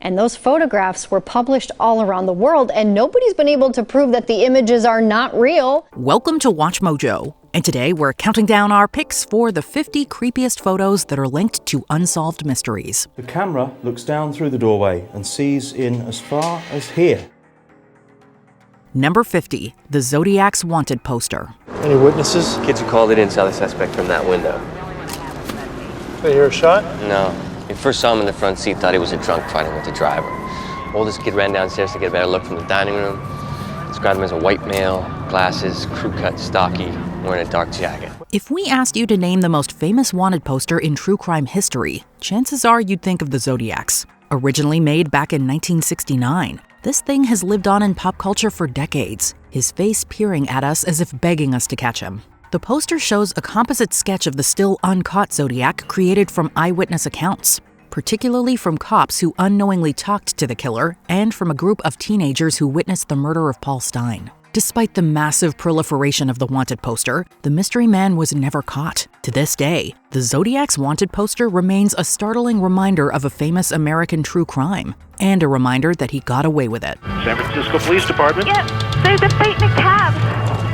And those photographs were published all around the world, and nobody's been able to prove that the images are not real. Welcome to Watch Mojo, and today we're counting down our picks for the 50 creepiest photos that are linked to unsolved mysteries. The camera looks down through the doorway and sees in as far as here. Number 50, the Zodiac's wanted poster. Any witnesses? Kids who called it in saw the suspect from that window. Did you hear a shot? No. We first saw him in the front seat, thought he was a drunk fighting with the driver. Oldest kid ran downstairs to get a better look from the dining room. Described him as a white male, glasses, crew cut, stocky, wearing a dark jacket. If we asked you to name the most famous wanted poster in true crime history, chances are you'd think of the Zodiacs. Originally made back in 1969, this thing has lived on in pop culture for decades, his face peering at us as if begging us to catch him. The poster shows a composite sketch of the still uncaught Zodiac created from eyewitness accounts, particularly from cops who unknowingly talked to the killer and from a group of teenagers who witnessed the murder of Paul Stine. Despite the massive proliferation of the wanted poster, the mystery man was never caught. To this day, the Zodiac's wanted poster remains a startling reminder of a famous American true crime, and a reminder that he got away with it. San Francisco Police Department? Yep, there's a fight in a cab.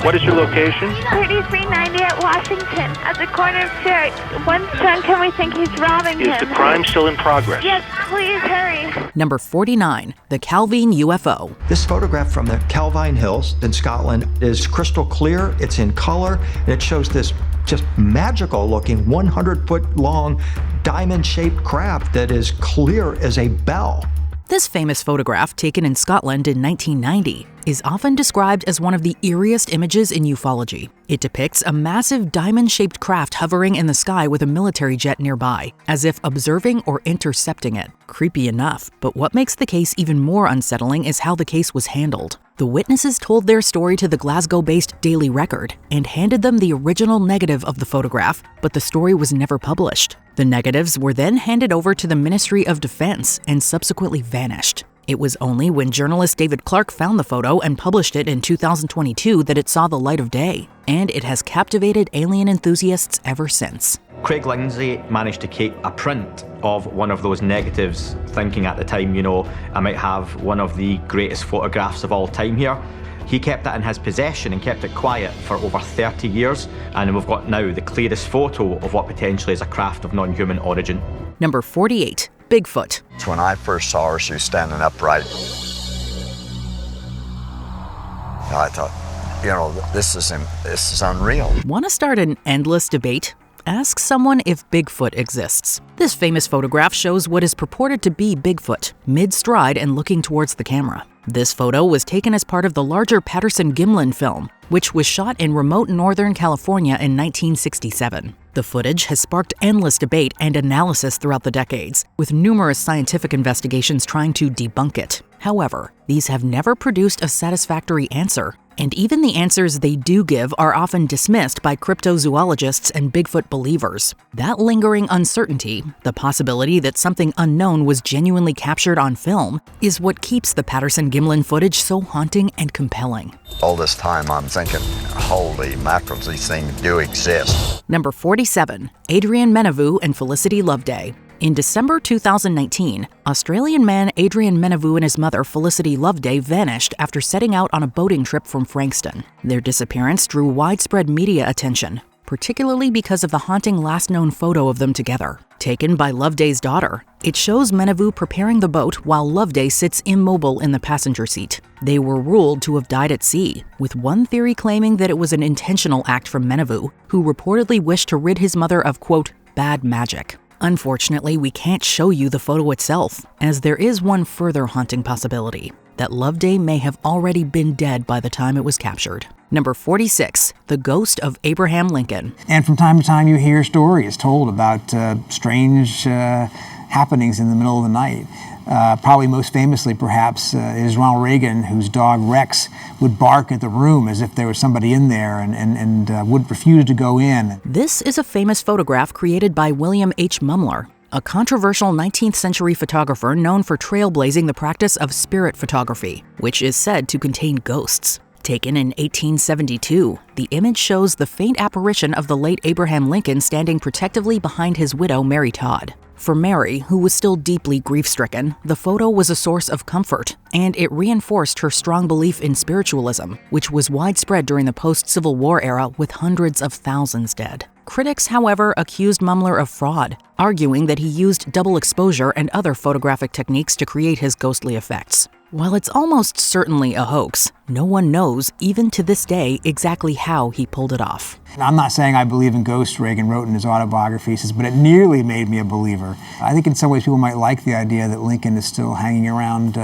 What is your location? 3390 at Washington, at the corner of Church. One's drunk and we think he's robbing him. Is the crime still in progress? Yes, please hurry. Number 49, the Calvine UFO. This photograph from the Calvine Hills in Scotland is crystal clear, it's in color, and it shows this just magical looking 100-foot long diamond-shaped craft that is clear as a bell. This famous photograph, taken in Scotland in 1990, is often described as one of the eeriest images in ufology. It depicts a massive diamond-shaped craft hovering in the sky with a military jet nearby, as if observing or intercepting it. Creepy enough, but what makes the case even more unsettling is how the case was handled. The witnesses told their story to the Glasgow-based Daily Record and handed them the original negative of the photograph, but the story was never published. The negatives were then handed over to the Ministry of Defense and subsequently vanished. It was only when journalist David Clark found the photo and published it in 2022 that it saw the light of day, and it has captivated alien enthusiasts ever since. Craig Lindsay managed to keep a print of one of those negatives, thinking at the time, I might have one of the greatest photographs of all time here. He kept that in his possession and kept it quiet for over 30 years, and we've got now the clearest photo of what potentially is a craft of non-human origin. Number 48, Bigfoot. When I first saw her, she was standing upright. I thought, this is unreal. Want to start an endless debate? Ask someone if Bigfoot exists. This famous photograph shows what is purported to be Bigfoot, mid-stride and looking towards the camera. This photo was taken as part of the larger Patterson-Gimlin film, which was shot in remote Northern California in 1967. The footage has sparked endless debate and analysis throughout the decades, with numerous scientific investigations trying to debunk it. However, these have never produced a satisfactory answer, and even the answers they do give are often dismissed by cryptozoologists and Bigfoot believers. That lingering uncertainty, the possibility that something unknown was genuinely captured on film, is what keeps the Patterson-Gimlin footage so haunting and compelling. All this time I'm thinking, holy mackerel, these things do exist. Number 47, Adrian Menevue and Felicity Loveday. In December 2019, Australian man Adrian Menevue and his mother Felicity Loveday vanished after setting out on a boating trip from Frankston. Their disappearance drew widespread media attention, particularly because of the haunting last known photo of them together. Taken by Loveday's daughter, it shows Menevue preparing the boat while Loveday sits immobile in the passenger seat. They were ruled to have died at sea, with one theory claiming that it was an intentional act from Menevue, who reportedly wished to rid his mother of, quote, bad magic. Unfortunately, we can't show you the photo itself, as there is one further haunting possibility, that Loveday may have already been dead by the time it was captured. Number 46, the Ghost of Abraham Lincoln. And from time to time you hear stories told about strange happenings in the middle of the night. Probably most famously, perhaps, is Ronald Reagan, whose dog Rex would bark at the room as if there was somebody in there and would refuse to go in. This is a famous photograph created by William H. Mumler, a controversial 19th century photographer known for trailblazing the practice of spirit photography, which is said to contain ghosts. Taken in 1872, the image shows the faint apparition of the late Abraham Lincoln standing protectively behind his widow, Mary Todd. For Mary, who was still deeply grief-stricken, the photo was a source of comfort, and it reinforced her strong belief in spiritualism, which was widespread during the post-Civil War era with hundreds of thousands dead. Critics, however, accused Mumler of fraud, arguing that he used double exposure and other photographic techniques to create his ghostly effects. While it's almost certainly a hoax, no one knows, even to this day, exactly how he pulled it off. I'm not saying I believe in ghosts, Reagan wrote in his autobiography, but it nearly made me a believer. I think in some ways people might like the idea that Lincoln is still hanging around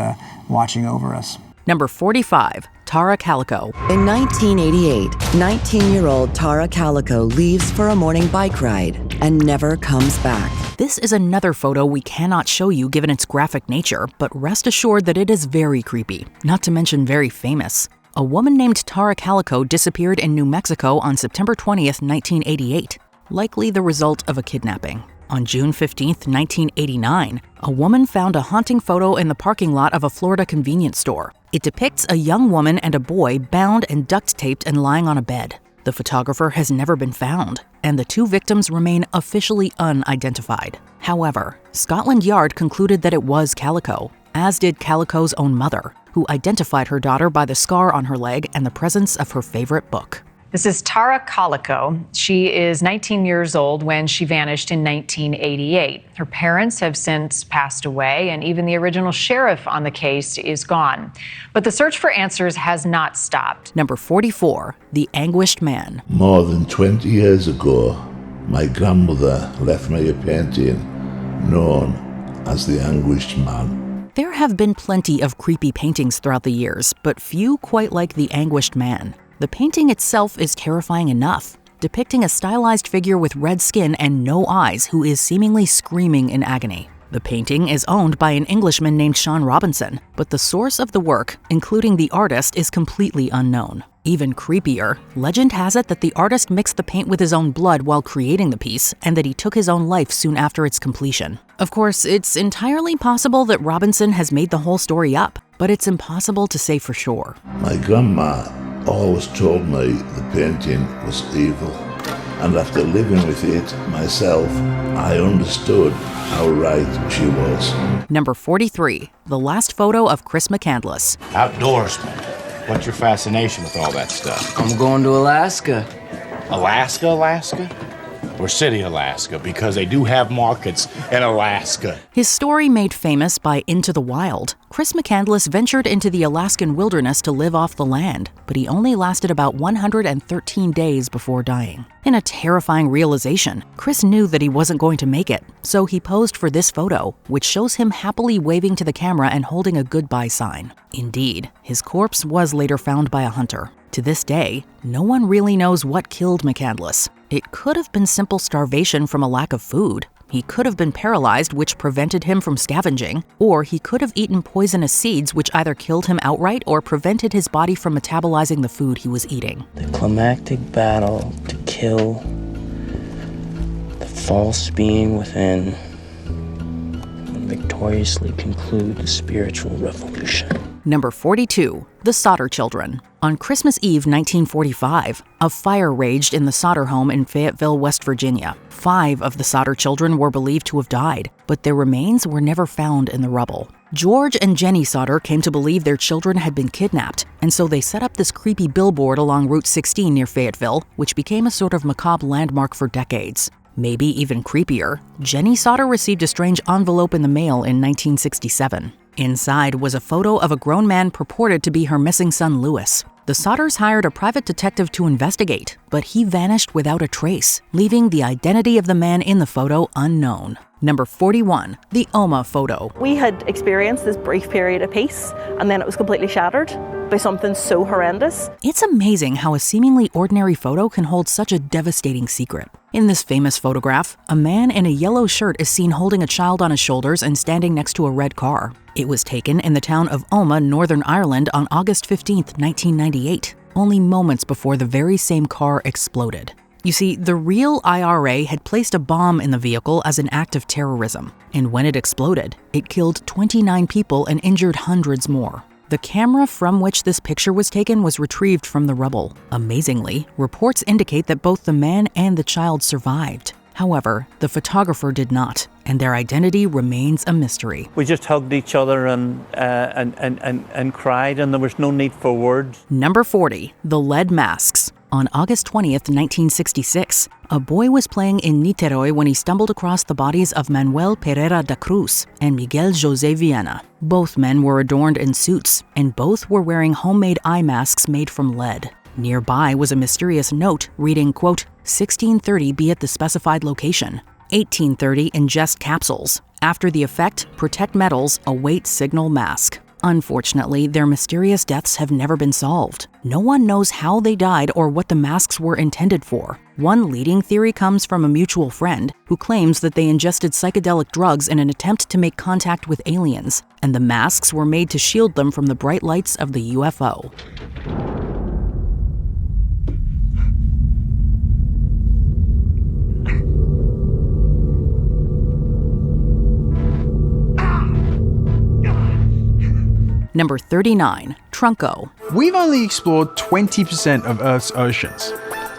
watching over us. Number 45, Tara Calico. In 1988, 19-year-old Tara Calico leaves for a morning bike ride and never comes back. This is another photo we cannot show you given its graphic nature, but rest assured that it is very creepy, not to mention very famous. A woman named Tara Calico disappeared in New Mexico on September 20th, 1988, likely the result of a kidnapping. On June 15th, 1989, a woman found a haunting photo in the parking lot of a Florida convenience store. It depicts a young woman and a boy bound and duct-taped and lying on a bed. The photographer has never been found, and the two victims remain officially unidentified. However, Scotland Yard concluded that it was Calico, as did Calico's own mother, who identified her daughter by the scar on her leg and the presence of her favorite book. This is Tara Calico. She is 19 years old when she vanished in 1988. Her parents have since passed away, and even the original sheriff on the case is gone. But the search for answers has not stopped. Number 44, the Anguished Man. More than 20 years ago, my grandmother left me a painting known as the Anguished Man. There have been plenty of creepy paintings throughout the years, but few quite like the Anguished Man. The painting itself is terrifying enough, depicting a stylized figure with red skin and no eyes who is seemingly screaming in agony. The painting is owned by an Englishman named Sean Robinson, but the source of the work, including the artist, is completely unknown. Even creepier, legend has it that the artist mixed the paint with his own blood while creating the piece, and that he took his own life soon after its completion. Of course, it's entirely possible that Robinson has made the whole story up, but it's impossible to say for sure. My grandma always told me the painting was evil, and after living with it myself, I understood how right she was. Number 43, the last photo of Kris McCandless. Outdoorsman. What's your fascination with all that stuff? I'm going to Alaska. Alaska? Or City, Alaska, because they do have markets in Alaska. His story made famous by Into the Wild, Kris McCandless ventured into the Alaskan wilderness to live off the land, but he only lasted about 113 days before dying. In a terrifying realization, Kris knew that he wasn't going to make it, so he posed for this photo, which shows him happily waving to the camera and holding a goodbye sign. Indeed, his corpse was later found by a hunter. To this day, no one really knows what killed McCandless. It could have been simple starvation from a lack of food. He could have been paralyzed, which prevented him from scavenging, or he could have eaten poisonous seeds, which either killed him outright or prevented his body from metabolizing the food he was eating. The climactic battle to kill the false being within and victoriously conclude the spiritual revolution. Number 42, the Sodder Children. On Christmas Eve 1945, a fire raged in the Sodder home in Fayetteville, West Virginia. 5 of the Sodder children were believed to have died, but their remains were never found in the rubble. George and Jenny Sodder came to believe their children had been kidnapped, and so they set up this creepy billboard along Route 16 near Fayetteville, which became a sort of macabre landmark for decades. Maybe even creepier, Jenny Sodder received a strange envelope in the mail in 1967. Inside was a photo of a grown man purported to be her missing son, Lewis. The Sodders hired a private detective to investigate, but he vanished without a trace, leaving the identity of the man in the photo unknown. Number 41, the Oma photo. We had experienced this brief period of peace, and then it was completely shattered by something so horrendous. It's amazing how a seemingly ordinary photo can hold such a devastating secret. In this famous photograph, a man in a yellow shirt is seen holding a child on his shoulders and standing next to a red car. It was taken in the town of Oma, Northern Ireland on August 15, 1998, only moments before the very same car exploded. You see, the real IRA had placed a bomb in the vehicle as an act of terrorism, and when it exploded, it killed 29 people and injured hundreds more. The camera from which this picture was taken was retrieved from the rubble. Amazingly, reports indicate that both the man and the child survived. However, the photographer did not, and their identity remains a mystery. We just hugged each other and cried, and there was no need for words. Number 40, the lead masks. On August 20th, 1966, a boy was playing in Niterói when he stumbled across the bodies of Manuel Pereira da Cruz and Miguel José Viana. Both men were adorned in suits, and both were wearing homemade eye masks made from lead. Nearby was a mysterious note reading, quote, 1630 be at the specified location. 1830 ingest capsules. After the effect, protect metals, await signal mask. Unfortunately, their mysterious deaths have never been solved. No one knows how they died or what the masks were intended for. One leading theory comes from a mutual friend who claims that they ingested psychedelic drugs in an attempt to make contact with aliens, and the masks were made to shield them from the bright lights of the UFO. Number 39, Trunko. We've only explored 20% of Earth's oceans.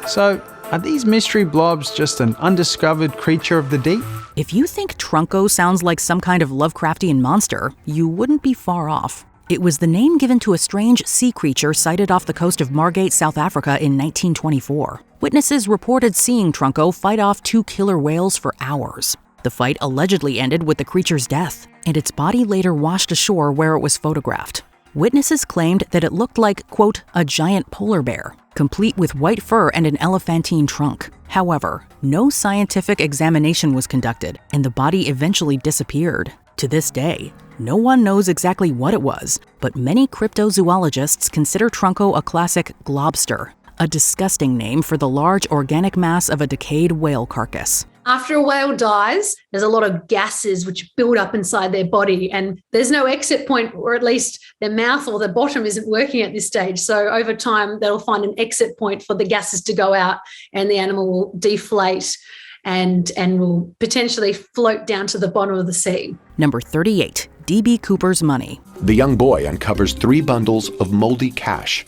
So, are these mystery blobs just an undiscovered creature of the deep? If you think Trunko sounds like some kind of Lovecraftian monster, you wouldn't be far off. It was the name given to a strange sea creature sighted off the coast of Margate, South Africa in 1924. Witnesses reported seeing Trunko fight off 2 killer whales for hours. The fight allegedly ended with the creature's death, and its body later washed ashore where it was photographed. Witnesses claimed that it looked like, quote, a giant polar bear, complete with white fur and an elephantine trunk. However, no scientific examination was conducted, and the body eventually disappeared. To this day, no one knows exactly what it was, but many cryptozoologists consider Trunko a classic globster, a disgusting name for the large organic mass of a decayed whale carcass. After a whale dies, there's a lot of gases which build up inside their body, and there's no exit point, or at least their mouth or the bottom isn't working at this stage. So over time, they'll find an exit point for the gases to go out, and the animal will deflate and will potentially float down to the bottom of the sea. Number 38, D.B. Cooper's money. The young boy uncovers 3 bundles of moldy cash,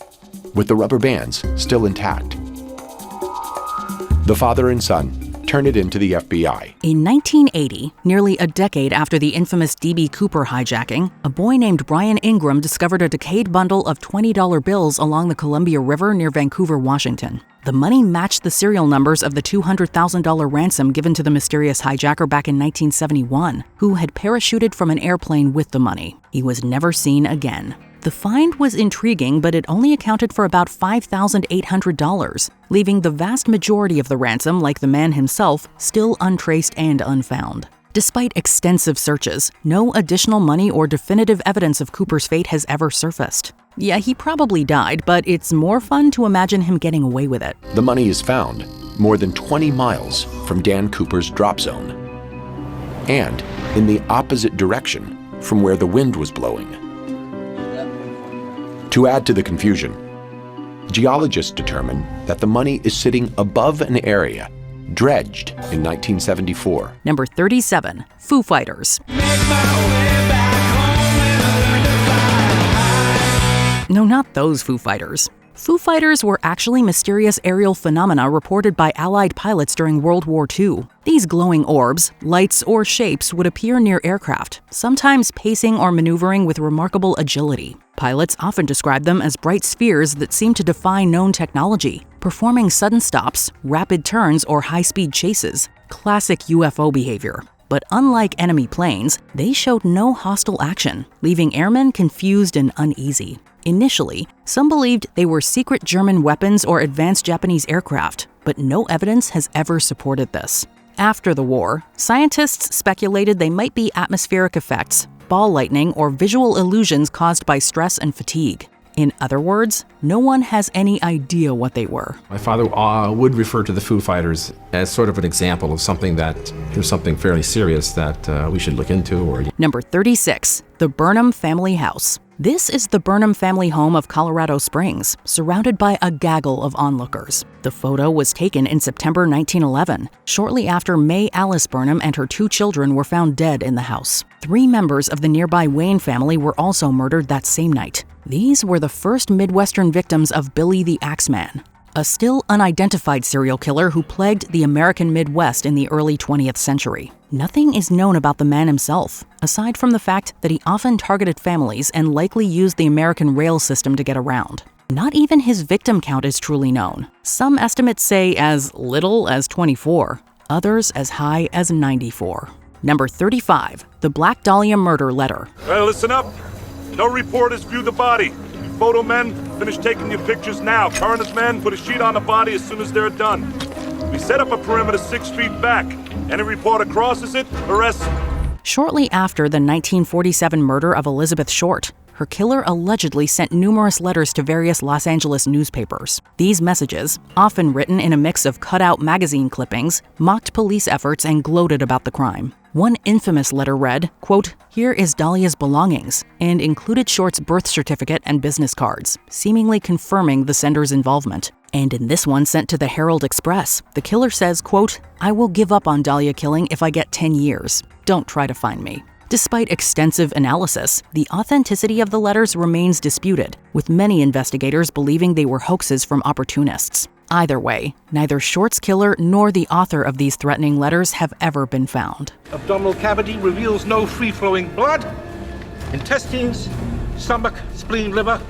with the rubber bands still intact. The father and son turn it into the FBI. In 1980, nearly a decade after the infamous D.B. Cooper hijacking, a boy named Brian Ingram discovered a decayed bundle of $20 bills along the Columbia River near Vancouver, Washington. The money matched the serial numbers of the $200,000 ransom given to the mysterious hijacker back in 1971, who had parachuted from an airplane with the money. He was never seen again. The find was intriguing, but it only accounted for about $5,800, leaving the vast majority of the ransom, like the man himself, still untraced and unfound. Despite extensive searches, no additional money or definitive evidence of Cooper's fate has ever surfaced. Yeah, he probably died, but it's more fun to imagine him getting away with it. The money is found more than 20 miles from Dan Cooper's drop zone, and in the opposite direction from where the wind was blowing. To add to the confusion, geologists determined that the money is sitting above an area dredged in 1974. Number 37, Foo Fighters. No, not those Foo Fighters. Foo Fighters were actually mysterious aerial phenomena reported by Allied pilots during World War II. These glowing orbs, lights, or shapes would appear near aircraft, sometimes pacing or maneuvering with remarkable agility. Pilots often describe them as bright spheres that seem to defy known technology, performing sudden stops, rapid turns, or high-speed chases. Classic UFO behavior. But unlike enemy planes, they showed no hostile action, leaving airmen confused and uneasy. Initially, some believed they were secret German weapons or advanced Japanese aircraft, but no evidence has ever supported this. After the war, scientists speculated they might be atmospheric effects, ball lightning, or visual illusions caused by stress and fatigue. In other words, no one has any idea what they were. My father would refer to the Foo Fighters as sort of an example of something fairly serious that we should look into. Number 36, the Burnham Family House. This is the Burnham family home of Colorado Springs, surrounded by a gaggle of onlookers. The photo was taken in September 1911, shortly after May Alice Burnham and her 2 children were found dead in the house. 3 members of the nearby Wayne family were also murdered that same night. These were the first Midwestern victims of Billy the Axeman. a still unidentified serial killer who plagued the American Midwest in the early 20th century. Nothing is known about the man himself, aside from the fact that he often targeted families and likely used the American rail system to get around. Not even his victim count is truly known. Some estimates say as little as 24, others as high as 94. Number 35, the Black Dahlia murder letter. Well, listen up. No reporters view the body. You photo men, finish taking your pictures now. Coroner's men, put a sheet on the body as soon as they're done. We set up a perimeter 6 feet back. Any reporter crosses it, arrests. Shortly after the 1947 murder of Elizabeth Short, her killer allegedly sent numerous letters to various Los Angeles newspapers. These messages, often written in a mix of cut-out magazine clippings, mocked police efforts and gloated about the crime. One infamous letter read, quote, "Here is Dahlia's belongings," and included Short's birth certificate and business cards, seemingly confirming the sender's involvement. And in this one sent to the Herald Express, the killer says, quote, "I will give up on Dahlia killing if I get 10 years. Don't try to find me." Despite extensive analysis, the authenticity of the letters remains disputed, with many investigators believing they were hoaxes from opportunists. Either way, neither Short's killer nor the author of these threatening letters have ever been found. Abdominal cavity reveals no free-flowing blood. Intestines, stomach, spleen, liver,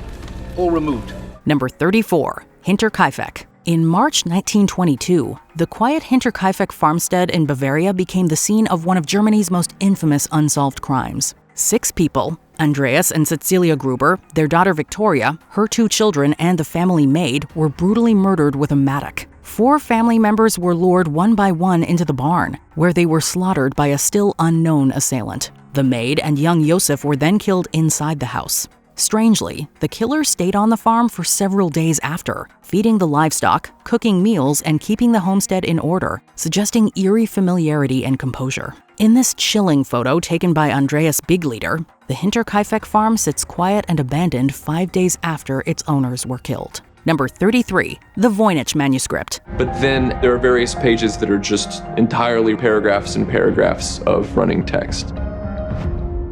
all removed. Number 34, Hinterkaifeck. In March 1922, the quiet Hinterkaifeck farmstead in Bavaria became the scene of one of Germany's most infamous unsolved crimes. 6 people, Andreas and Cecilia Gruber, their daughter Victoria, her 2 children, and the family maid, were brutally murdered with a mattock. 4 family members were lured one by one into the barn, where they were slaughtered by a still unknown assailant. The maid and young Josef were then killed inside the house. Strangely, the killer stayed on the farm for several days after, feeding the livestock, cooking meals, and keeping the homestead in order, suggesting eerie familiarity and composure. In this chilling photo taken by Andreas Biglieder, the Hinterkaifeck farm sits quiet and abandoned 5 days after its owners were killed. Number 33, the Voynich Manuscript. But then there are various pages that are just entirely paragraphs and paragraphs of running text.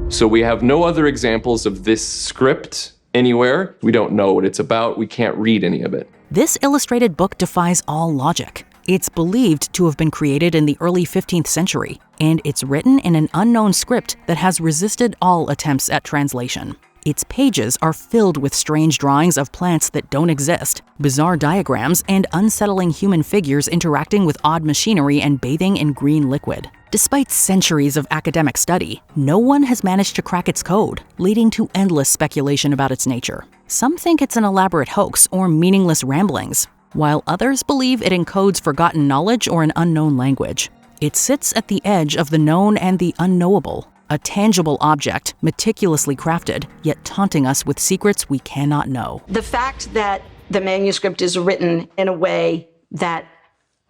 So we have no other examples of this script anywhere. We don't know what it's about. We can't read any of it. This illustrated book defies all logic. It's believed to have been created in the early 15th century, and it's written in an unknown script that has resisted all attempts at translation. Its pages are filled with strange drawings of plants that don't exist, bizarre diagrams, and unsettling human figures interacting with odd machinery and bathing in green liquid. Despite centuries of academic study, no one has managed to crack its code, leading to endless speculation about its nature. Some think it's an elaborate hoax or meaningless ramblings, while others believe it encodes forgotten knowledge or an unknown language. It sits at the edge of the known and the unknowable, a tangible object meticulously crafted, yet taunting us with secrets we cannot know. The fact that the manuscript is written in a way that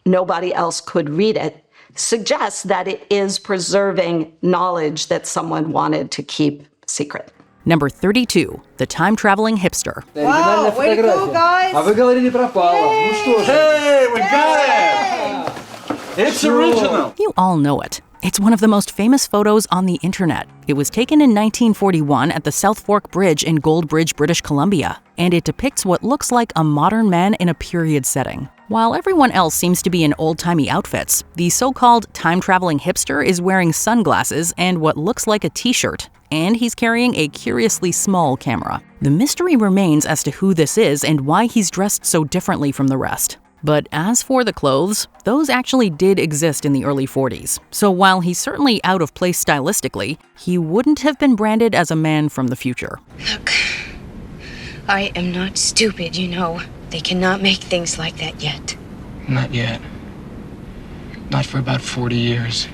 nobody else could read it suggests that it is preserving knowledge that someone wanted to keep secret. Number 32, the time-traveling hipster. Wow, way to go, guys! Hey, we got it! It's original! You all know it. It's one of the most famous photos on the internet. It was taken in 1941 at the South Fork Bridge in Goldbridge, British Columbia, and it depicts what looks like a modern man in a period setting. While everyone else seems to be in old-timey outfits, the so-called time-traveling hipster is wearing sunglasses and what looks like a t-shirt, and he's carrying a curiously small camera. The mystery remains as to who this is and why he's dressed so differently from the rest. But as for the clothes, those actually did exist in the early 40s. So while he's certainly out of place stylistically, he wouldn't have been branded as a man from the future. Look, I am not stupid, you know. They cannot make things like that yet. Not yet. Not for about 40 years.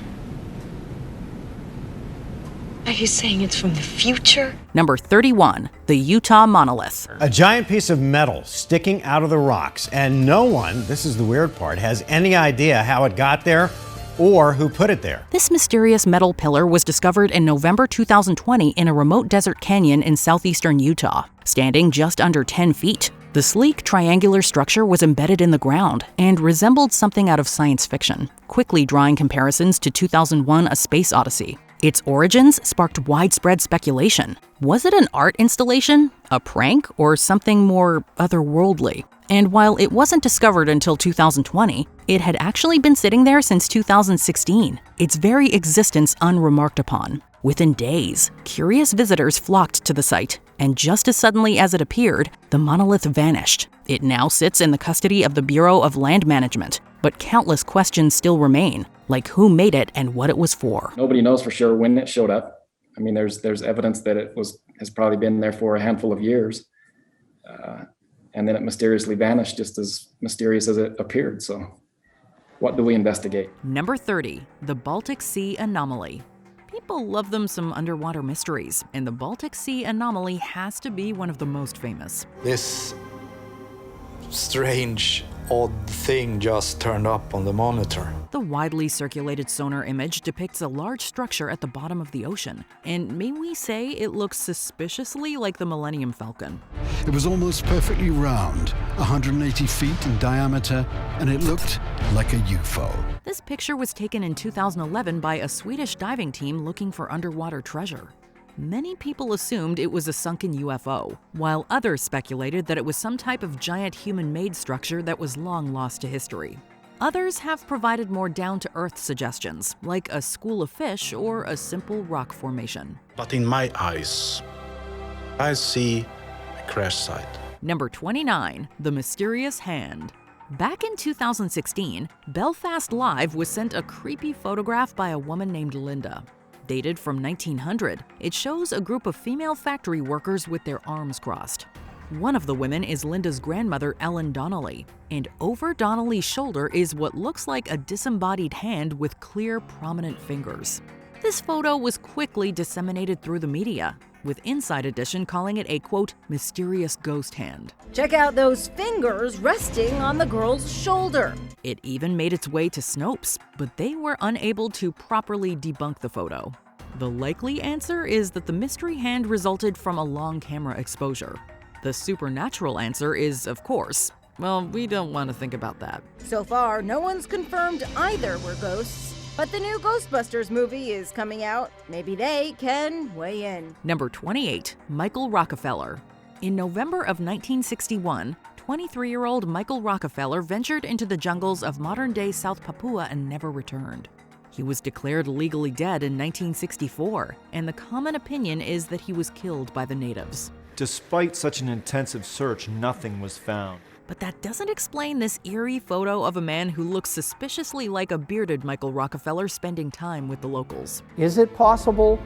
Are you saying it's from the future? Number 31, the Utah Monolith. A giant piece of metal sticking out of the rocks, and no one, this is the weird part, has any idea how it got there or who put it there. This mysterious metal pillar was discovered in November 2020 in a remote desert canyon in southeastern Utah, standing just under 10 feet. The sleek, triangular structure was embedded in the ground and resembled something out of science fiction, quickly drawing comparisons to 2001: A Space Odyssey. Its origins sparked widespread speculation. Was it an art installation, a prank, or something more otherworldly? And while it wasn't discovered until 2020, it had actually been sitting there since 2016, its very existence unremarked upon. Within days, curious visitors flocked to the site, and just as suddenly as it appeared, the monolith vanished. It now sits in the custody of the Bureau of Land Management, but countless questions still remain, like who made it and what it was for. Nobody knows for sure when it showed up. I mean, there's evidence that has probably been there for a handful of years. And then it mysteriously vanished, just as mysterious as it appeared. So what do we investigate? Number 30, the Baltic Sea Anomaly. People love them some underwater mysteries, and the Baltic Sea Anomaly has to be one of the most famous. This strange, odd thing just turned up on the monitor. The widely circulated sonar image depicts a large structure at the bottom of the ocean, and may we say it looks suspiciously like the Millennium Falcon. It was almost perfectly round, 180 feet in diameter, and it looked like a UFO. This picture was taken in 2011 by a Swedish diving team looking for underwater treasure. Many people assumed it was a sunken UFO, while others speculated that it was some type of giant human-made structure that was long lost to history. Others have provided more down-to-earth suggestions, like a school of fish or a simple rock formation. But in my eyes, I see a crash site. Number 29, the mysterious hand. Back in 2016, Belfast Live was sent a creepy photograph by a woman named Linda. Dated from 1900, it shows a group of female factory workers with their arms crossed. One of the women is Linda's grandmother, Ellen Donnelly, and over Donnelly's shoulder is what looks like a disembodied hand with clear, prominent fingers. This photo was quickly disseminated through the media, with Inside Edition calling it a, quote, mysterious ghost hand. Check out those fingers resting on the girl's shoulder. It even made its way to Snopes, but they were unable to properly debunk the photo. The likely answer is that the mystery hand resulted from a long camera exposure. The supernatural answer is, of course, well, we don't want to think about that. So far, no one's confirmed either were ghosts. But the new Ghostbusters movie is coming out. Maybe they can weigh in. Number 28, Michael Rockefeller. In November of 1961, 23-year-old Michael Rockefeller ventured into the jungles of modern-day South Papua and never returned. He was declared legally dead in 1964, and the common opinion is that he was killed by the natives. Despite such an intensive search, nothing was found. But that doesn't explain this eerie photo of a man who looks suspiciously like a bearded Michael Rockefeller spending time with the locals. Is it possible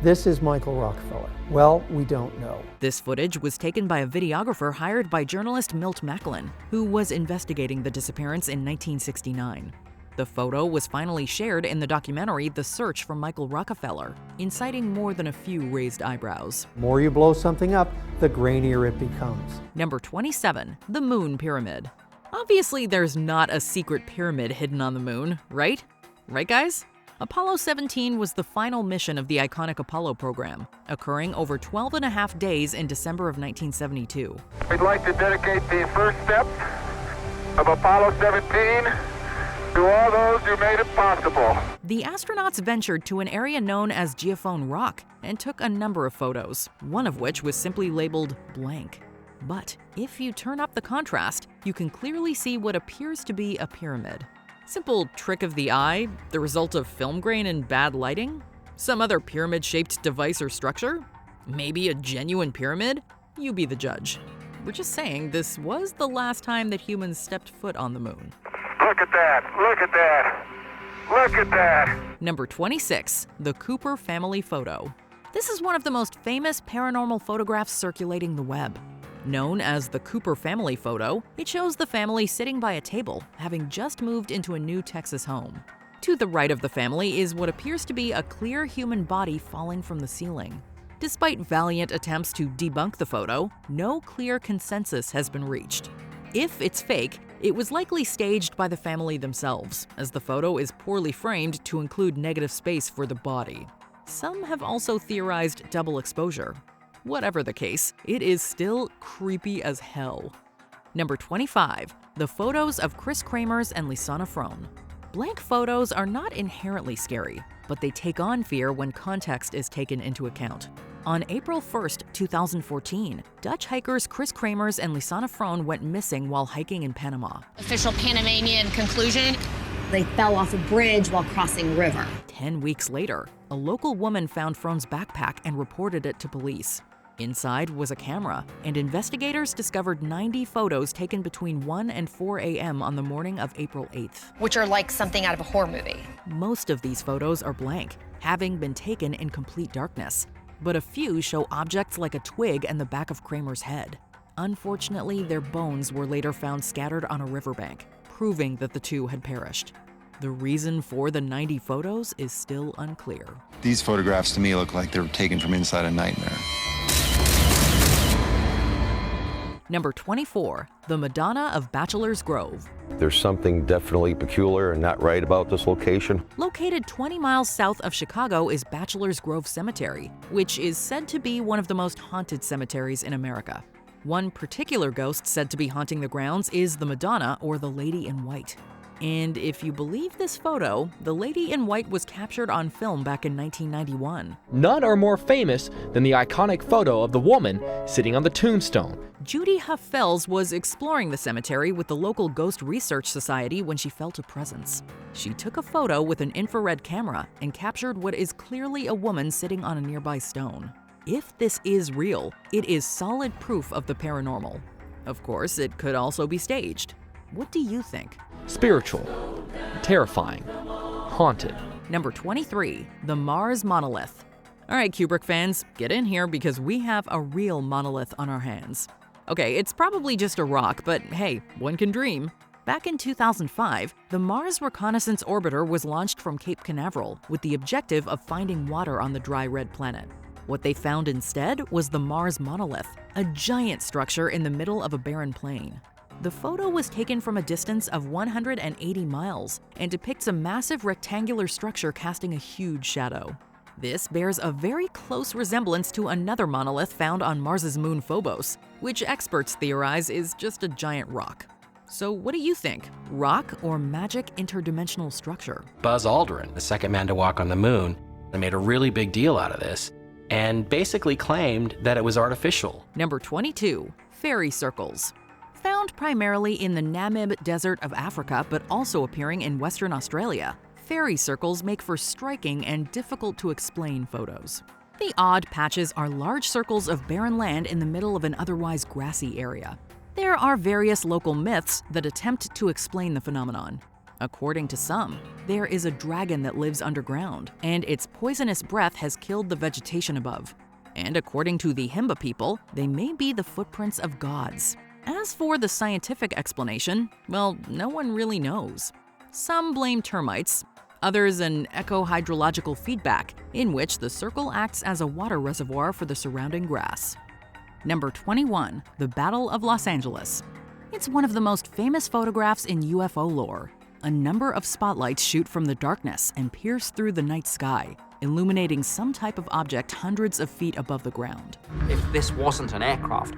this is Michael Rockefeller? Well, we don't know. This footage was taken by a videographer hired by journalist Milt Macklin, who was investigating the disappearance in 1969. The photo was finally shared in the documentary The Search for Michael Rockefeller, inciting more than a few raised eyebrows. The more you blow something up, the grainier it becomes. Number 27, the Moon Pyramid. Obviously, there's not a secret pyramid hidden on the moon, right? Right, guys? Apollo 17 was the final mission of the iconic Apollo program, occurring over 12.5 days in December of 1972. We'd like to dedicate the first steps of Apollo 17 to all those who made it possible. The astronauts ventured to an area known as Geophone Rock and took a number of photos, one of which was simply labeled blank. But if you turn up the contrast, you can clearly see what appears to be a pyramid. Simple trick of the eye, the result of film grain and bad lighting? Some other pyramid-shaped device or structure? Maybe a genuine pyramid? You be the judge. We're just saying this was the last time that humans stepped foot on the moon. Look at that! Look at that! Look at that! Number 26, the Cooper family photo. This is one of the most famous paranormal photographs circulating the web. Known as the Cooper family photo, it shows the family sitting by a table, having just moved into a new Texas home. To the right of the family is what appears to be a clear human body falling from the ceiling. Despite valiant attempts to debunk the photo, no clear consensus has been reached. If it's fake, it was likely staged by the family themselves, as the photo is poorly framed to include negative space for the body. Some have also theorized double exposure. Whatever the case, it is still creepy as hell. Number 25, the photos of Kris Kremers and Lisanna Frone. Blank photos are not inherently scary, but they take on fear when context is taken into account. On April 1st, 2014, Dutch hikers Kris Kremers and Lisanne Frohn went missing while hiking in Panama. Official Panamanian conclusion: they fell off a bridge while crossing a river. 10 weeks later, a local woman found Frohn's backpack and reported it to police. Inside was a camera, and investigators discovered 90 photos taken between 1 and 4 a.m. on the morning of April 8th. Which are like something out of a horror movie. Most of these photos are blank, having been taken in complete darkness. But a few show objects like a twig and the back of Kramer's head. Unfortunately, their bones were later found scattered on a riverbank, proving that the two had perished. The reason for the 90 photos is still unclear. These photographs to me look like they were taken from inside a nightmare. Number 24, the Madonna of Bachelor's Grove. There's something definitely peculiar and not right about this location. Located 20 miles south of Chicago is Bachelor's Grove Cemetery, which is said to be one of the most haunted cemeteries in America. One particular ghost said to be haunting the grounds is the Madonna, or the Lady in White. And if you believe this photo, the Lady in White was captured on film back in 1991. None are more famous than the iconic photo of the woman sitting on the tombstone. Judy Huff Fells was exploring the cemetery with the local Ghost Research Society when she felt a presence. She took a photo with an infrared camera and captured what is clearly a woman sitting on a nearby stone. If this is real, it is solid proof of the paranormal. Of course, it could also be staged. What do you think? Spiritual, terrifying, haunted. Number 23, the Mars Monolith. All right, Kubrick fans, get in here because we have a real monolith on our hands. Okay, it's probably just a rock, but hey, one can dream. Back in 2005, the Mars Reconnaissance Orbiter was launched from Cape Canaveral with the objective of finding water on the dry red planet. What they found instead was the Mars Monolith, a giant structure in the middle of a barren plain. The photo was taken from a distance of 180 miles and depicts a massive rectangular structure casting a huge shadow. This bears a very close resemblance to another monolith found on Mars's moon Phobos, which experts theorize is just a giant rock. So what do you think? Rock or magic interdimensional structure? Buzz Aldrin, the second man to walk on the moon, made a really big deal out of this and basically claimed that it was artificial. Number 22, fairy circles. Found primarily in the Namib Desert of Africa, but also appearing in Western Australia, fairy circles make for striking and difficult to explain photos. The odd patches are large circles of barren land in the middle of an otherwise grassy area. There are various local myths that attempt to explain the phenomenon. According to some, there is a dragon that lives underground, and its poisonous breath has killed the vegetation above. And according to the Himba people, they may be the footprints of gods. As for the scientific explanation, well, no one really knows. Some blame termites, others an eco-hydrological feedback, in which the circle acts as a water reservoir for the surrounding grass. Number 21, the Battle of Los Angeles. It's one of the most famous photographs in UFO lore. A number of spotlights shoot from the darkness and pierce through the night sky, illuminating some type of object hundreds of feet above the ground. If this wasn't an aircraft,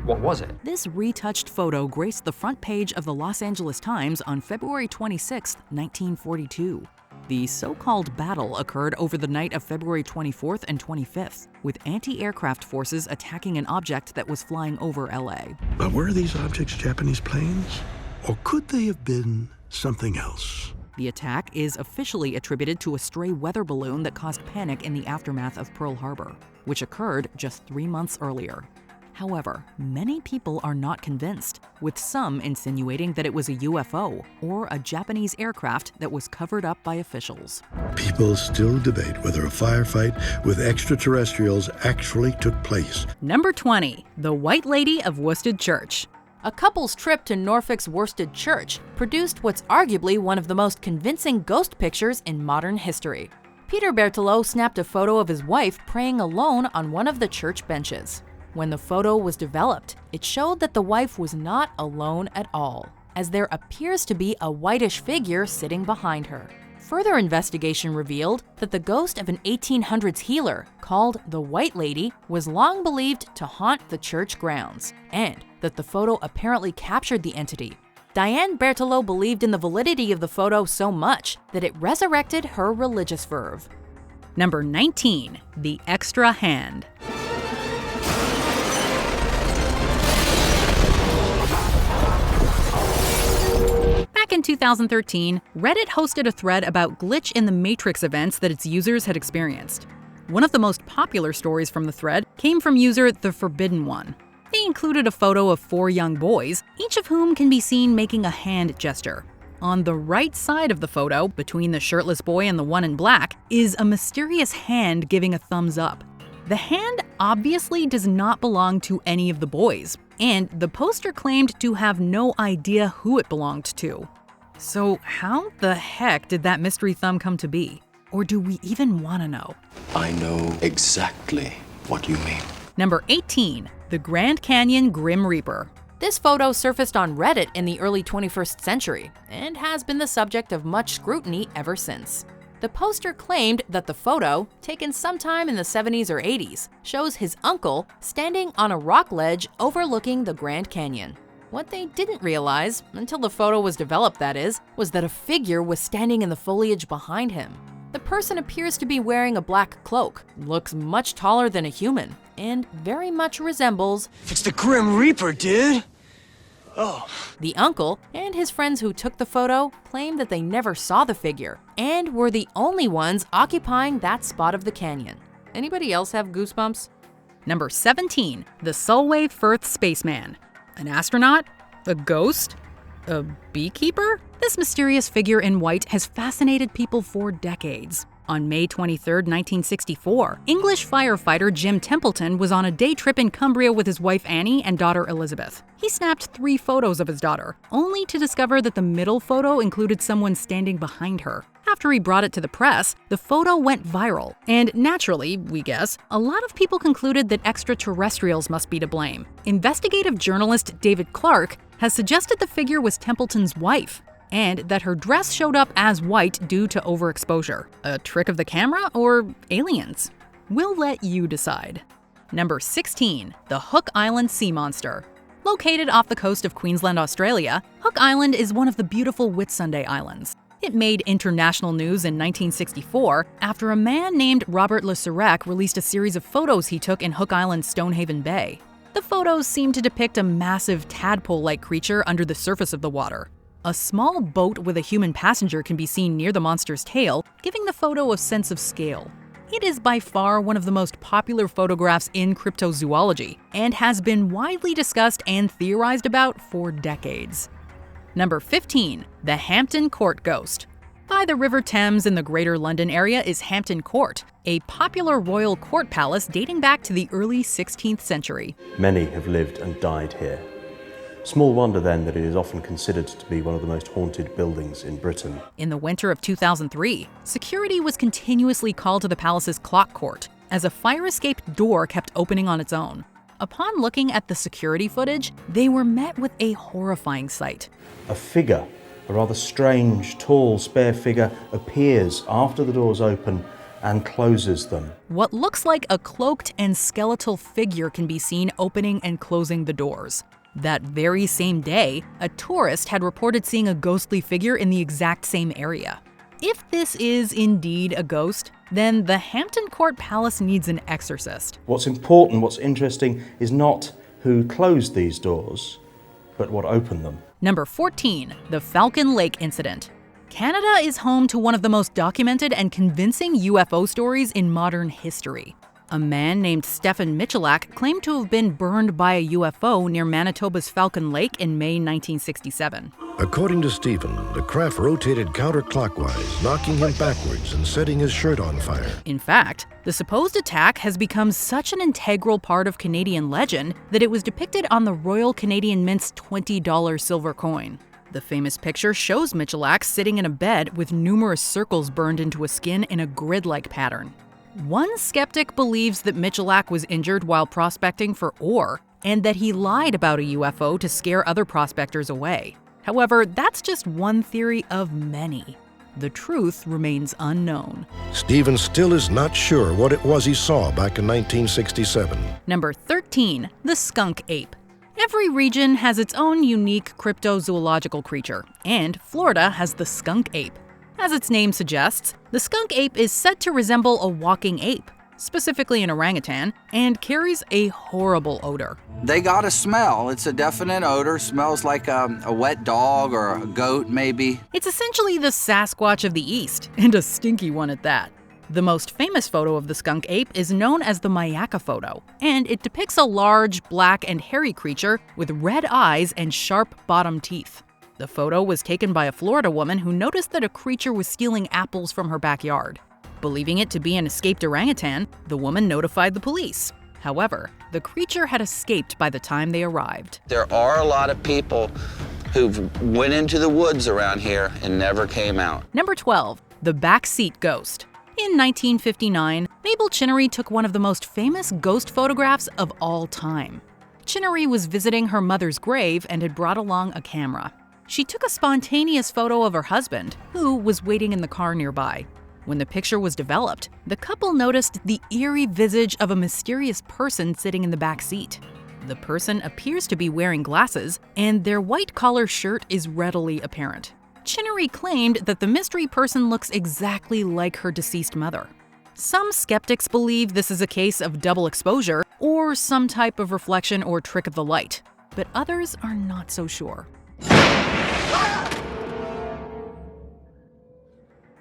what was it? This retouched photo graced the front page of the Los Angeles Times on February 26, 1942. The so-called battle occurred over the night of February 24th and 25th, with anti-aircraft forces attacking an object that was flying over LA. But were these objects Japanese planes? Or could they have been something else? The attack is officially attributed to a stray weather balloon that caused panic in the aftermath of Pearl Harbor, which occurred just 3 months earlier. However, many people are not convinced, with some insinuating that it was a UFO or a Japanese aircraft that was covered up by officials. People still debate whether a firefight with extraterrestrials actually took place. Number 20, the White Lady of Worsted Church. A couple's trip to Norfolk's Worsted Church produced what's arguably one of the most convincing ghost pictures in modern history. Peter Berthelot snapped a photo of his wife praying alone on one of the church benches. When the photo was developed, it showed that the wife was not alone at all, as there appears to be a whitish figure sitting behind her. Further investigation revealed that the ghost of an 1800s healer called the White Lady was long believed to haunt the church grounds, and that the photo apparently captured the entity. Diane Berthelot believed in the validity of the photo so much that it resurrected her religious verve. Number 19, the extra hand. Back in 2013, Reddit hosted a thread about glitch in the Matrix events that its users had experienced. One of the most popular stories from the thread came from user The Forbidden One. They included a photo of 4 young boys, each of whom can be seen making a hand gesture. On the right side of the photo, between the shirtless boy and the one in black, is a mysterious hand giving a thumbs up. The hand obviously does not belong to any of the boys, and the poster claimed to have no idea who it belonged to. So how the heck did that mystery thumb come to be? Or do we even want to know? I know exactly what you mean. Number 18, the Grand Canyon Grim Reaper. This photo surfaced on Reddit in the early 21st century and has been the subject of much scrutiny ever since. The poster claimed that the photo, taken sometime in the 70s or 80s, shows his uncle standing on a rock ledge overlooking the Grand Canyon. What they didn't realize, until the photo was developed that is, was that a figure was standing in the foliage behind him. The person appears to be wearing a black cloak, looks much taller than a human, and very much resembles... It's the Grim Reaper, dude! Oh. The uncle and his friends who took the photo claim that they never saw the figure and were the only ones occupying that spot of the canyon. Anybody else have goosebumps? Number 17, the Solway Firth Spaceman. An astronaut? A ghost? A beekeeper? This mysterious figure in white has fascinated people for decades. On May 23, 1964, English firefighter Jim Templeton was on a day trip in Cumbria with his wife Annie and daughter Elizabeth. He snapped 3 photos of his daughter, only to discover that the middle photo included someone standing behind her. After he brought it to the press, the photo went viral, and naturally, we guess, a lot of people concluded that extraterrestrials must be to blame. Investigative journalist David Clark has suggested the figure was Templeton's wife, and that her dress showed up as white due to overexposure. A trick of the camera or aliens? We'll let you decide. Number 16, the Hook Island Sea Monster. Located off the coast of Queensland, Australia, Hook Island is one of the beautiful Whitsunday Islands. It made international news in 1964 after a man named Robert Le Sirach released a series of photos he took in Hook Island's Stonehaven Bay. The photos seem to depict a massive tadpole-like creature under the surface of the water. A small boat with a human passenger can be seen near the monster's tail, giving the photo a sense of scale. It is by far one of the most popular photographs in cryptozoology and has been widely discussed and theorized about for decades. Number 15, the Hampton Court Ghost. By the River Thames in the Greater London area is Hampton Court, a popular royal court palace dating back to the early 16th century. Many have lived and died here. Small wonder then that it is often considered to be one of the most haunted buildings in Britain. In the winter of 2003, security was continuously called to the palace's clock court as a fire escape door kept opening on its own. Upon looking at the security footage, they were met with a horrifying sight. A figure, a rather strange, tall, spare figure, appears after the doors open and closes them. What looks like a cloaked and skeletal figure can be seen opening and closing the doors. That very same day, a tourist had reported seeing a ghostly figure in the exact same area. If this is indeed a ghost, then the Hampton Court Palace needs an exorcist. What's important, what's interesting, is not who closed these doors, but what opened them. Number 14, the Falcon Lake Incident. Canada is home to one of the most documented and convincing UFO stories in modern history. A man named Stephen Michalak claimed to have been burned by a UFO near Manitoba's Falcon Lake in May 1967. According to Stephen, the craft rotated counterclockwise, knocking him backwards and setting his shirt on fire. In fact, the supposed attack has become such an integral part of Canadian legend that it was depicted on the Royal Canadian Mint's $20 silver coin. The famous picture shows Michalak sitting in a bed with numerous circles burned into his skin in a grid-like pattern. One skeptic believes that Michalak was injured while prospecting for ore and that he lied about a UFO to scare other prospectors away. However, that's just one theory of many. The truth remains unknown. Stephen still is not sure what it was he saw back in 1967. Number 13, the Skunk Ape. Every region has its own unique cryptozoological creature, and Florida has the skunk ape. As its name suggests, the skunk ape is said to resemble a walking ape, specifically an orangutan, and carries a horrible odor. They got a smell. It's a definite odor. Smells like a wet dog or a goat, maybe. It's essentially the Sasquatch of the East, and a stinky one at that. The most famous photo of the skunk ape is known as the Mayaka photo, and it depicts a large, black, and hairy creature with red eyes and sharp bottom teeth. The photo was taken by a Florida woman who noticed that a creature was stealing apples from her backyard. Believing it to be an escaped orangutan, the woman notified the police. However, the creature had escaped by the time they arrived. There are a lot of people who went into the woods around here and never came out. Number 12, the Backseat Ghost. In 1959, Mabel Chinnery took one of the most famous ghost photographs of all time. Chinnery was visiting her mother's grave and had brought along a camera. She took a spontaneous photo of her husband, who was waiting in the car nearby. When the picture was developed, the couple noticed the eerie visage of a mysterious person sitting in the back seat. The person appears to be wearing glasses, and their white collar shirt is readily apparent. Chinnery claimed that the mystery person looks exactly like her deceased mother. Some skeptics believe this is a case of double exposure or some type of reflection or trick of the light, but others are not so sure.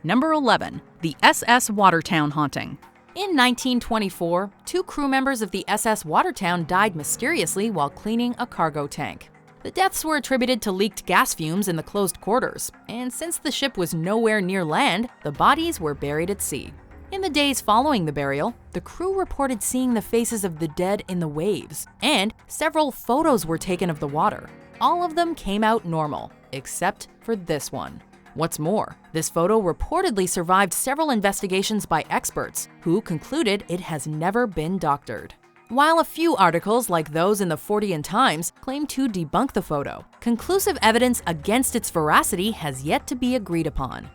Number 11, the SS Watertown Haunting. In 1924, 2 crew members of the SS Watertown died mysteriously while cleaning a cargo tank. The deaths were attributed to leaked gas fumes in the closed quarters, and since the ship was nowhere near land, the bodies were buried at sea. In the days following the burial, the crew reported seeing the faces of the dead in the waves, and several photos were taken of the water. All of them came out normal, except for this one. What's more, this photo reportedly survived several investigations by experts, who concluded it has never been doctored. While a few articles, like those in the Fortean Times, claim to debunk the photo, conclusive evidence against its veracity has yet to be agreed upon.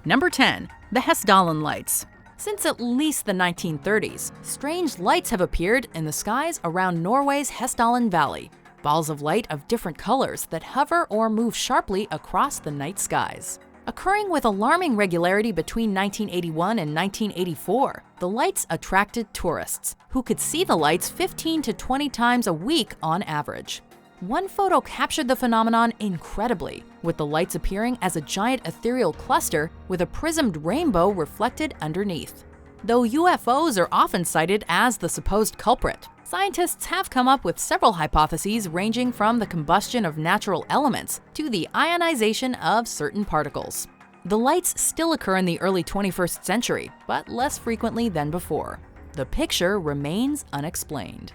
Number 10, the Hessdalen Lights. Since at least the 1930s, strange lights have appeared in the skies around Norway's Hessdalen Valley, balls of light of different colors that hover or move sharply across the night skies. Occurring with alarming regularity between 1981 and 1984, the lights attracted tourists, who could see the lights 15 to 20 times a week on average. One photo captured the phenomenon incredibly, with the lights appearing as a giant ethereal cluster with a prismed rainbow reflected underneath. Though UFOs are often cited as the supposed culprit, scientists have come up with several hypotheses ranging from the combustion of natural elements to the ionization of certain particles. The lights still occur in the early 21st century, but less frequently than before. The picture remains unexplained.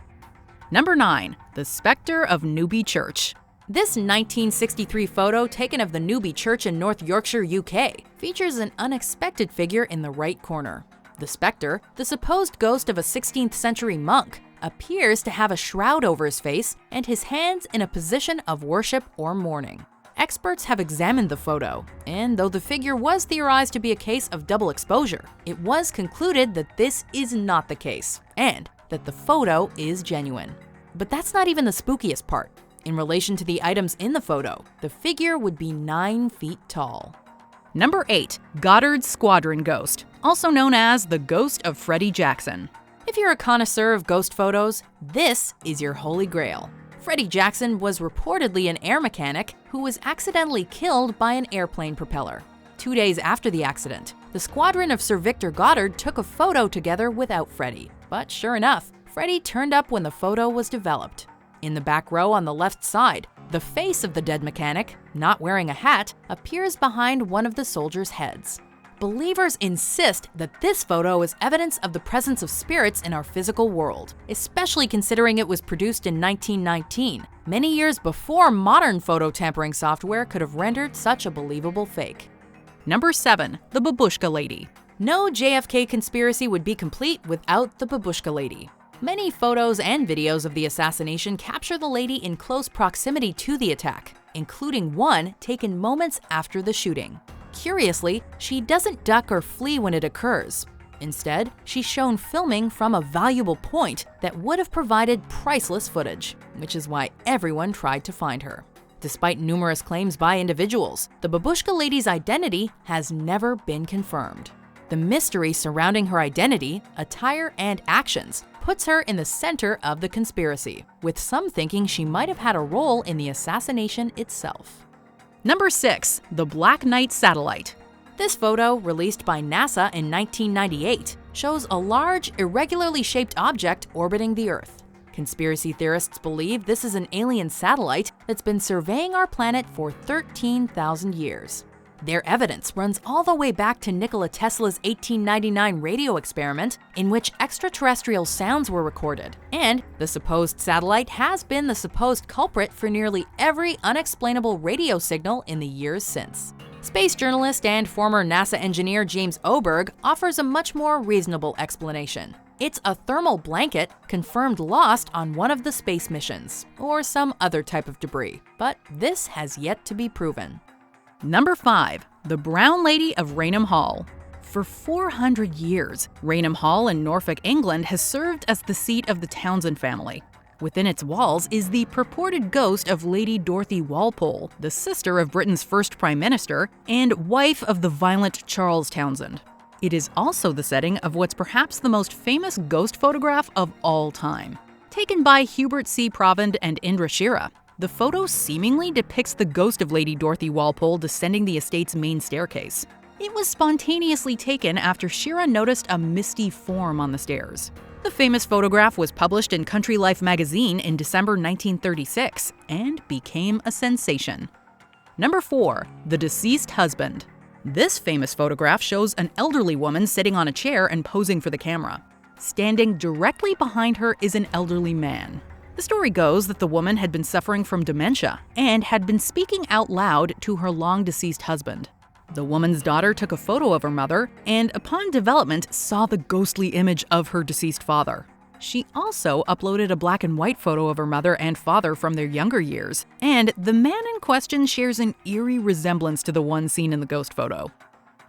Number 9, the Spectre of Newby Church. This 1963 photo taken of the Newby Church in North Yorkshire, UK, features an unexpected figure in the right corner. The Spectre, the supposed ghost of a 16th century monk, appears to have a shroud over his face and his hands in a position of worship or mourning. Experts have examined the photo, and though the figure was theorized to be a case of double exposure, it was concluded that this is not the case, and that the photo is genuine. But that's not even the spookiest part. In relation to the items in the photo, the figure would be 9 feet tall. Number 8, Goddard's Squadron Ghost, also known as the Ghost of Freddy Jackson. If you're a connoisseur of ghost photos, this is your holy grail. Freddy Jackson was reportedly an air mechanic who was accidentally killed by an airplane propeller. 2 days after the accident, the squadron of Sir Victor Goddard took a photo together without Freddy. But sure enough, Freddy turned up when the photo was developed. In the back row on the left side, the face of the dead mechanic, not wearing a hat, appears behind one of the soldiers' heads. Believers insist that this photo is evidence of the presence of spirits in our physical world, especially considering it was produced in 1919, many years before modern photo tampering software could have rendered such a believable fake. Number 7, the Babushka Lady. No JFK conspiracy would be complete without the Babushka Lady. Many photos and videos of the assassination capture the lady in close proximity to the attack, including one taken moments after the shooting. Curiously, she doesn't duck or flee when it occurs. Instead, she's shown filming from a valuable point that would have provided priceless footage, which is why everyone tried to find her. Despite numerous claims by individuals, the Babushka Lady's identity has never been confirmed. The mystery surrounding her identity, attire, and actions puts her in the center of the conspiracy, with some thinking she might have had a role in the assassination itself. Number 6. The Black Knight Satellite. This photo, released by NASA in 1998, shows a large, irregularly shaped object orbiting the Earth. Conspiracy theorists believe this is an alien satellite that's been surveying our planet for 13,000 years. Their evidence runs all the way back to Nikola Tesla's 1899 radio experiment, in which extraterrestrial sounds were recorded, and the supposed satellite has been the supposed culprit for nearly every unexplainable radio signal in the years since. Space journalist and former NASA engineer James Oberg offers a much more reasonable explanation. It's a thermal blanket confirmed lost on one of the space missions, or some other type of debris, but this has yet to be proven. Number 5. The Brown Lady of Raynham Hall. For 400 years, Raynham Hall in Norfolk, England has served as the seat of the Townsend family. Within its walls is the purported ghost of Lady Dorothy Walpole, the sister of Britain's first Prime Minister and wife of the violent Charles Townsend. It is also the setting of what's perhaps the most famous ghost photograph of all time. Taken by Hubert C. Provand and Indra Shira, the photo seemingly depicts the ghost of Lady Dorothy Walpole descending the estate's main staircase. It was spontaneously taken after Shira noticed a misty form on the stairs. The famous photograph was published in Country Life magazine in December 1936 and became a sensation. Number 4. The Deceased Husband. This famous photograph shows an elderly woman sitting on a chair and posing for the camera. Standing directly behind her is an elderly man. The story goes that the woman had been suffering from dementia and had been speaking out loud to her long-deceased husband. The woman's daughter took a photo of her mother and, upon development, saw the ghostly image of her deceased father. She also uploaded a black and white photo of her mother and father from their younger years, and the man in question shares an eerie resemblance to the one seen in the ghost photo.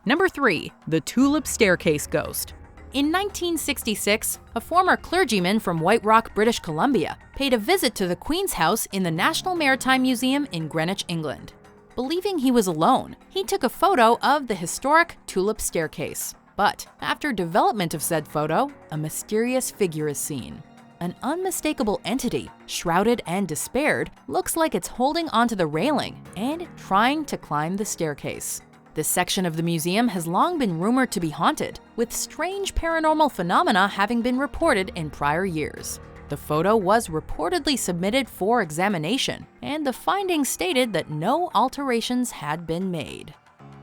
Number 3. The Tulip Staircase Ghost. In 1966, a former clergyman from White Rock, British Columbia, paid a visit to the Queen's House in the National Maritime Museum in Greenwich, England. Believing he was alone, he took a photo of the historic Tulip Staircase. But after development of said photo, a mysterious figure is seen. An unmistakable entity, shrouded and despaired, looks like it's holding onto the railing and trying to climb the staircase. This section of the museum has long been rumored to be haunted, with strange paranormal phenomena having been reported in prior years. The photo was reportedly submitted for examination, and the findings stated that no alterations had been made.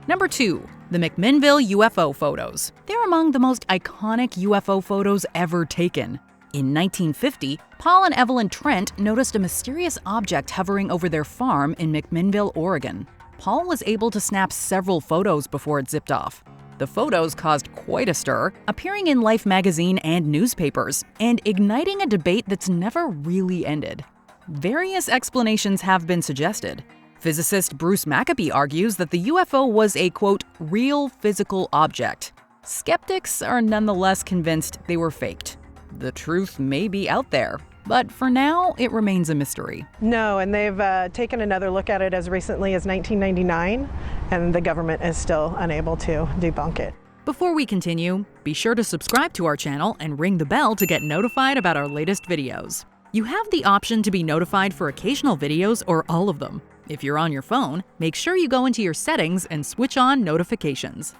Number 2. The McMinnville UFO Photos. They're among the most iconic UFO photos ever taken. In 1950, Paul and Evelyn Trent noticed a mysterious object hovering over their farm in McMinnville, Oregon. Paul was able to snap several photos before it zipped off. The photos caused quite a stir, appearing in Life magazine and newspapers, and igniting a debate that's never really ended. Various explanations have been suggested. Physicist Bruce Maccabee argues that the UFO was a, quote, real physical object. Skeptics are nonetheless convinced they were faked. The truth may be out there, but for now, it remains a mystery. No, and they've taken another look at it as recently as 1999, and the government is still unable to debunk it. Before we continue, be sure to subscribe to our channel and ring the bell to get notified about our latest videos. You have the option to be notified for occasional videos or all of them. If you're on your phone, make sure you go into your settings and switch on notifications.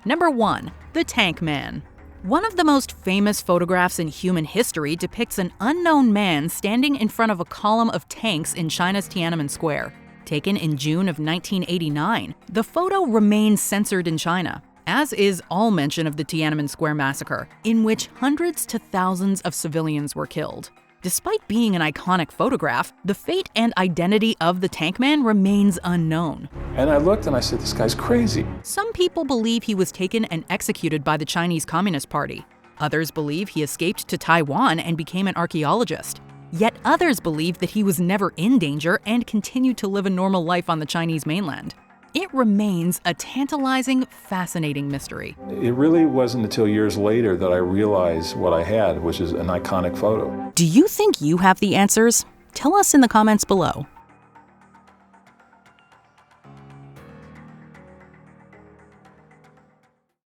Number 1. The Tank Man. One of the most famous photographs in human history depicts an unknown man standing in front of a column of tanks in China's Tiananmen Square. Taken in June of 1989, the photo remains censored in China, as is all mention of the Tiananmen Square massacre, in which hundreds to thousands of civilians were killed. Despite being an iconic photograph, the fate and identity of the Tank Man remains unknown. And I looked and I said, this guy's crazy. Some people believe he was taken and executed by the Chinese Communist Party. Others believe he escaped to Taiwan and became an archaeologist. Yet others believe that he was never in danger and continued to live a normal life on the Chinese mainland. It remains a tantalizing, fascinating mystery. It really wasn't until years later that I realized what I had, which is an iconic photo. Do you think you have the answers? Tell us in the comments below.